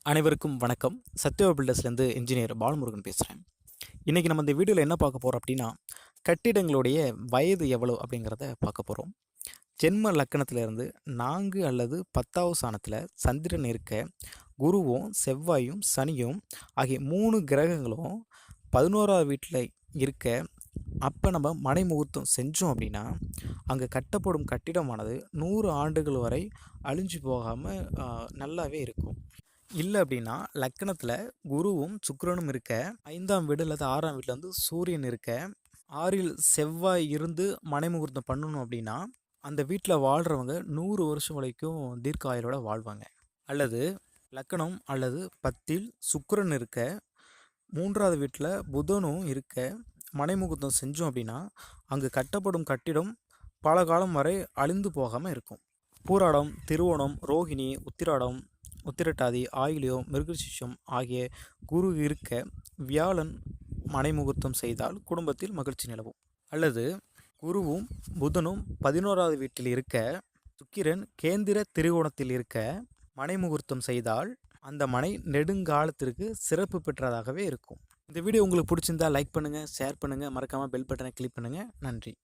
அனைவருக்கும் வணக்கம். சத்யவ பில்டர்ஸ்லேருந்து இன்ஜினியர் பாலமுருகன் பேசுகிறேன். இன்றைக்கி நம்ம இந்த வீடியோவில் என்ன பார்க்க போகிறோம் அப்படின்னா, கட்டிடங்களுடைய வயது எவ்வளோ அப்படிங்கிறத பார்க்க போகிறோம். ஜென்ம லக்கணத்திலிருந்து 4 அல்லது 10வது ஸ்தானத்தில் சந்திரன் இருக்க, குருவும் செவ்வாயும் சனியும் ஆகிய 3 கிரகங்களும் 11வது வீட்டில் இருக்க, அப்போ நம்ம மனை முகூர்த்தம் செஞ்சோம் அப்படின்னா அங்கே கட்டப்படும் கட்டிடமானது 100 ஆண்டுகள் வரை அழிஞ்சு போகாமல் நல்லாவே இருக்கும். இல்லை அப்படின்னா லக்கணத்தில் குருவும் சுக்கிரனும் இருக்க, 5ஆம் வீடு அல்லது 6ஆம் வீட்டில் வந்து சூரியன் இருக்க, 6இல் செவ்வாய் இருந்து மனை முகூர்த்தம் பண்ணணும் அப்படின்னா அந்த வீட்டில் வாழ்கிறவங்க 100 வருஷம் வரைக்கும் தீர்க்க ஆயுளோட வாழ்வாங்க. அல்லது லக்கணம் அல்லது 10இல் சுக்கிரன் இருக்க, 3ஆவது வீட்டில் புதனும் இருக்க மனை முகூர்த்தம் செஞ்சோம் அப்படின்னா அங்கு கட்டப்படும் கட்டிடம் பல காலம் வரை அழிந்து போகாமல் இருக்கும். பூராடம், திருவோணம், ரோகிணி, உத்திராடம், உத்திரட்டாதி, ஆயிலியம், மிருகசீரிஷம் ஆகிய குரு இருக்க வியாழன் மனை முகூர்த்தம் செய்தால் குடும்பத்தில் மகிழ்ச்சி நிலவும். அல்லது குருவும் புதனும் 11வது வீட்டில் இருக்க, சுக்கிரன் கேந்திர திரிகோணத்தில் இருக்க மனை முகூர்த்தம் செய்தால் அந்த மனை நெடுங்காலத்திற்கு சிறப்பு பெற்றதாகவே இருக்கும். இந்த வீடியோ உங்களுக்கு பிடிச்சிருந்தா லைக் பண்ணுங்கள், ஷேர் பண்ணுங்கள், மறக்காமல் பெல் பட்டனை கிளிக் பண்ணுங்கள். நன்றி.